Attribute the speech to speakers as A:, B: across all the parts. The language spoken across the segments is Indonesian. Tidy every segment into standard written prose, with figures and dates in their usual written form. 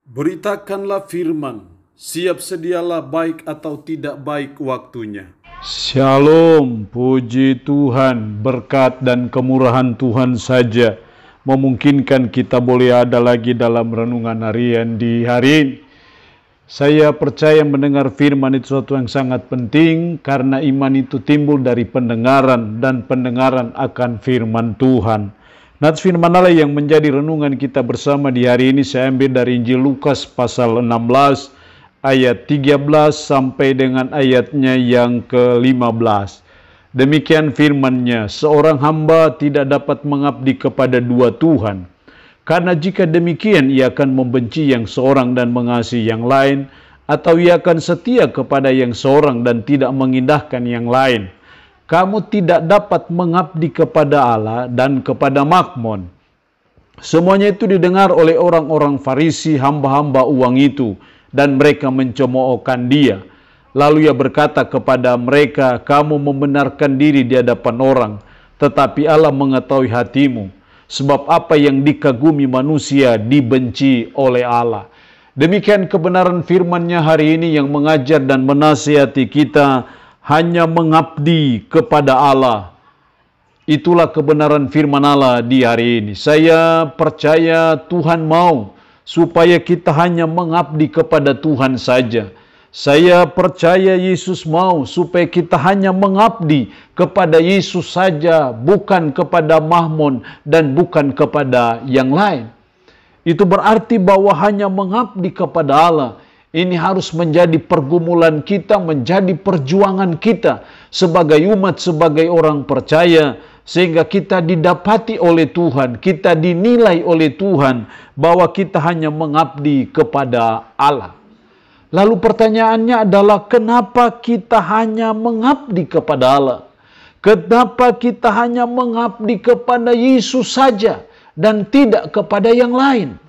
A: Beritakanlah firman, siap sedialah baik atau tidak baik waktunya.
B: Shalom, puji Tuhan, berkat dan kemurahan Tuhan saja memungkinkan kita boleh ada lagi dalam renungan harian di hari ini. Saya percaya mendengar firman itu sesuatu yang sangat penting karena iman itu timbul dari pendengaran dan pendengaran akan firman Tuhan. Nats firman Allah yang menjadi renungan kita bersama di hari ini saya ambil dari Injil Lukas pasal 16 ayat 13 sampai dengan ayatnya yang ke-15. Demikian firman-Nya, seorang hamba tidak dapat mengabdi kepada dua Tuhan. Karena jika demikian ia akan membenci yang seorang dan mengasihi yang lain, atau ia akan setia kepada yang seorang dan tidak mengindahkan yang lain. Kamu tidak dapat mengabdi kepada Allah dan kepada Mammon. Semuanya itu didengar oleh orang-orang Farisi, hamba-hamba uang itu, dan mereka mencemoohkan dia. Lalu ia berkata kepada mereka, kamu membenarkan diri di hadapan orang, tetapi Allah mengetahui hatimu. Sebab apa yang dikagumi manusia dibenci oleh Allah. Demikian kebenaran firman-Nya hari ini yang mengajar dan menasihati kita hanya mengabdi kepada Allah. Itulah kebenaran firman Allah di hari ini. Saya percaya Tuhan mau supaya kita hanya mengabdi kepada Tuhan saja. Saya percaya Yesus mau supaya kita hanya mengabdi kepada Yesus saja, bukan kepada Mammon dan bukan kepada yang lain. Itu berarti bahwa hanya mengabdi kepada Allah. Ini harus menjadi pergumulan kita, menjadi perjuangan kita sebagai umat, sebagai orang percaya, sehingga kita didapati oleh Tuhan, kita dinilai oleh Tuhan bahwa kita hanya mengabdi kepada Allah. Lalu pertanyaannya adalah kenapa kita hanya mengabdi kepada Allah? Kenapa kita hanya mengabdi kepada Yesus saja dan tidak kepada yang lain?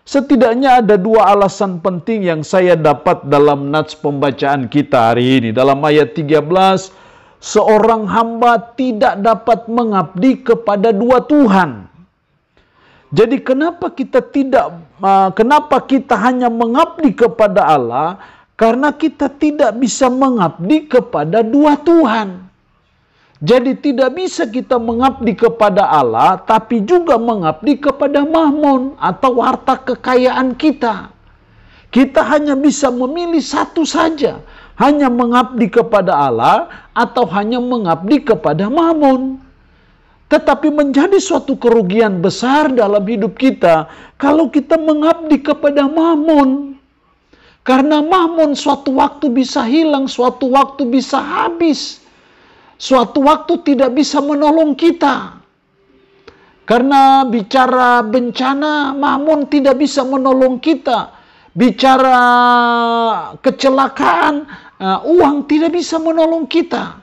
B: Setidaknya ada dua alasan penting yang saya dapat dalam nats pembacaan kita hari ini. Dalam ayat 13, seorang hamba tidak dapat mengabdi kepada dua Tuhan. Jadi kenapa kita hanya mengabdi kepada Allah? Karena kita tidak bisa mengabdi kepada dua Tuhan. Jadi tidak bisa kita mengabdi kepada Allah, tapi juga mengabdi kepada Mammon atau harta kekayaan kita. Kita hanya bisa memilih satu saja, hanya mengabdi kepada Allah atau hanya mengabdi kepada Mammon. Tetapi menjadi suatu kerugian besar dalam hidup kita kalau kita mengabdi kepada Mammon. Karena Mammon suatu waktu bisa hilang, suatu waktu bisa habis. Suatu waktu tidak bisa menolong kita. Karena bicara bencana, Mammon tidak bisa menolong kita. Bicara kecelakaan, uang tidak bisa menolong kita.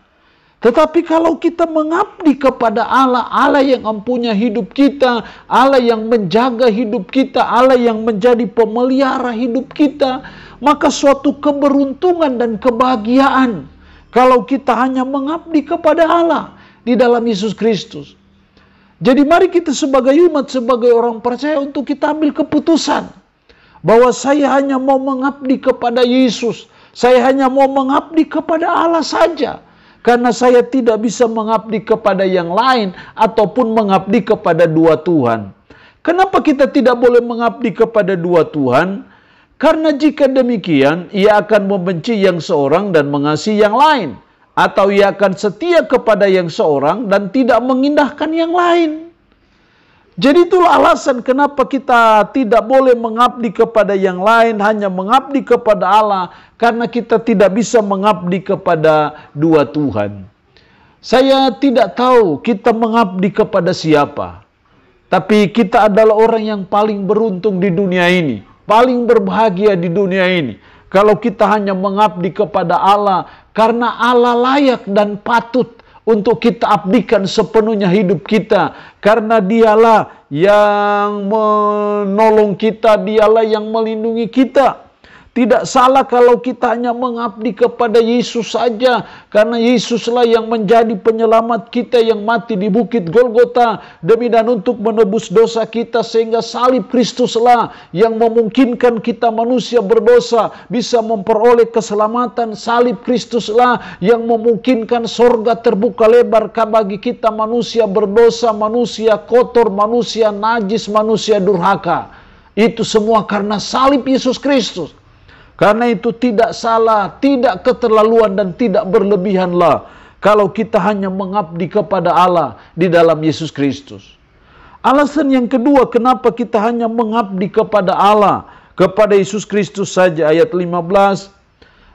B: Tetapi kalau kita mengabdi kepada Allah, Allah yang mempunyai hidup kita, Allah yang menjaga hidup kita, Allah yang menjadi pemelihara hidup kita, maka suatu keberuntungan dan kebahagiaan kalau kita hanya mengabdi kepada Allah di dalam Yesus Kristus. Jadi mari kita sebagai umat, sebagai orang percaya untuk kita ambil keputusan bahwa saya hanya mau mengabdi kepada Yesus. Saya hanya mau mengabdi kepada Allah saja. Karena saya tidak bisa mengabdi kepada yang lain ataupun mengabdi kepada dua Tuhan. Kenapa kita tidak boleh mengabdi kepada dua Tuhan? Karena jika demikian, ia akan membenci yang seorang dan mengasihi yang lain. Atau ia akan setia kepada yang seorang dan tidak mengindahkan yang lain. Jadi itulah alasan kenapa kita tidak boleh mengabdi kepada yang lain, hanya mengabdi kepada Allah. Karena kita tidak bisa mengabdi kepada dua Tuhan. Saya tidak tahu kita mengabdi kepada siapa. Tapi kita adalah orang yang paling beruntung di dunia ini. Paling berbahagia di dunia ini. Kalau kita hanya mengabdi kepada Allah. Karena Allah layak dan patut untuk kita abdikan sepenuhnya hidup kita. Karena dialah yang menolong kita. Dialah yang melindungi kita. Tidak salah kalau kita hanya mengabdi kepada Yesus saja, karena Yesuslah yang menjadi penyelamat kita yang mati di bukit Golgota demi dan untuk menebus dosa kita, sehingga salib Kristuslah yang memungkinkan kita manusia berdosa bisa memperoleh keselamatan. Salib Kristuslah yang memungkinkan sorga terbuka lebar bagi kita manusia berdosa, manusia kotor, manusia najis, manusia durhaka. Itu semua karena salib Yesus Kristus. Karena itu tidak salah, tidak keterlaluan dan tidak berlebihanlah kalau kita hanya mengabdi kepada Allah di dalam Yesus Kristus. Alasan yang kedua kenapa kita hanya mengabdi kepada Allah, kepada Yesus Kristus saja, ayat 15.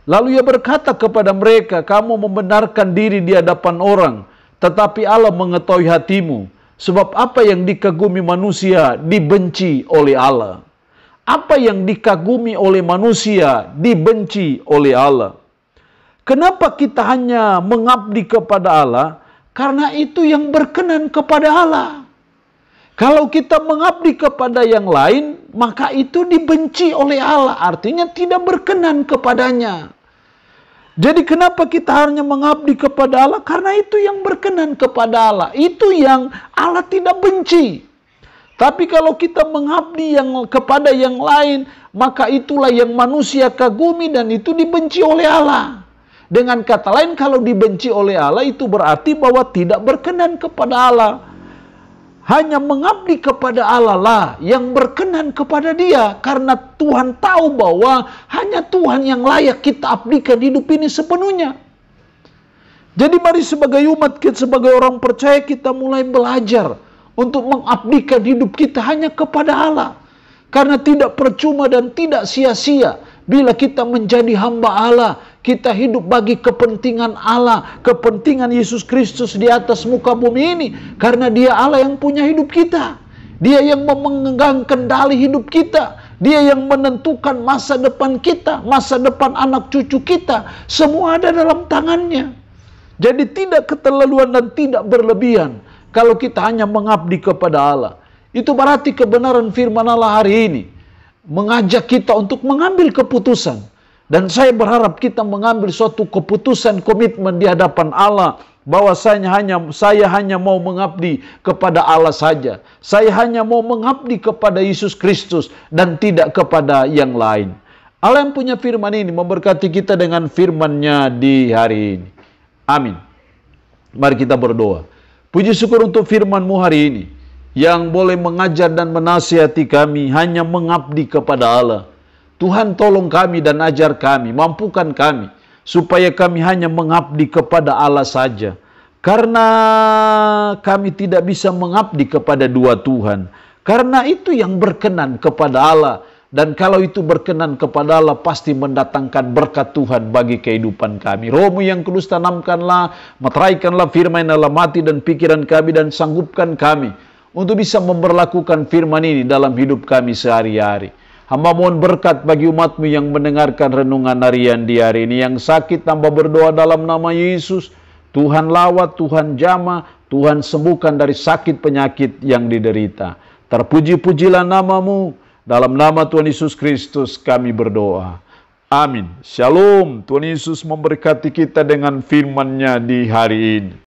B: Lalu ia berkata kepada mereka, kamu membenarkan diri di hadapan orang, tetapi Allah mengetahui hatimu. Sebab apa yang dikagumi manusia dibenci oleh Allah. Apa yang dikagumi oleh manusia dibenci oleh Allah. Kenapa kita hanya mengabdi kepada Allah? Karena itu yang berkenan kepada Allah. Kalau kita mengabdi kepada yang lain, maka itu dibenci oleh Allah. Artinya tidak berkenan kepadanya. Jadi kenapa kita hanya mengabdi kepada Allah? Karena itu yang berkenan kepada Allah. Itu yang Allah tidak benci. Tapi kalau kita mengabdi kepada yang lain, maka itulah yang manusia kagumi dan itu dibenci oleh Allah. Dengan kata lain, kalau dibenci oleh Allah itu berarti bahwa tidak berkenan kepada Allah. Hanya mengabdi kepada Allah lah yang berkenan kepada Dia. Karena Tuhan tahu bahwa hanya Tuhan yang layak kita abdikan hidup ini sepenuhnya. Jadi mari sebagai umat, sebagai orang percaya, kita mulai belajar untuk mengabdikan hidup kita hanya kepada Allah. Karena tidak percuma dan tidak sia-sia bila kita menjadi hamba Allah. Kita hidup bagi kepentingan Allah, kepentingan Yesus Kristus di atas muka bumi ini. Karena Dia Allah yang punya hidup kita. Dia yang memegang kendali hidup kita. Dia yang menentukan masa depan kita, masa depan anak cucu kita. Semua ada dalam tangannya. Jadi tidak keterlaluan dan tidak berlebihan kalau kita hanya mengabdi kepada Allah. Itu berarti kebenaran firman Allah hari ini mengajak kita untuk mengambil keputusan. Dan saya berharap kita mengambil suatu keputusan, komitmen di hadapan Allah, bahwa saya hanya mau mengabdi kepada Allah saja. Saya hanya mau mengabdi kepada Yesus Kristus dan tidak kepada yang lain. Allah yang punya firman ini memberkati kita dengan firman-Nya di hari ini. Amin. Mari kita berdoa. Puji syukur untuk firman-Mu hari ini, yang boleh mengajar dan menasihati kami hanya mengabdi kepada Allah. Tuhan, tolong kami dan ajar kami, mampukan kami, supaya kami hanya mengabdi kepada Allah saja. Karena kami tidak bisa mengabdi kepada dua Tuhan. Karena itu yang berkenan kepada Allah. Dan kalau itu berkenan kepada Allah, pasti mendatangkan berkat Tuhan bagi kehidupan kami. Roh-Mu yang kudus, tanamkanlah, meteraikanlah firman dalam hati dan pikiran kami, dan sanggupkan kami untuk bisa memperlakukan firman ini dalam hidup kami sehari-hari. Hamba mohon berkat bagi umat-Mu yang mendengarkan renungan harian di hari ini. Yang sakit, hamba berdoa dalam nama Yesus. Tuhan lawat, Tuhan jamah, Tuhan sembuhkan dari sakit penyakit yang diderita. Terpuji-pujilah nama-Mu. Dalam nama Tuhan Yesus Kristus kami berdoa. Amin. Shalom. Tuhan Yesus memberkati kita dengan firman-Nya di hari ini.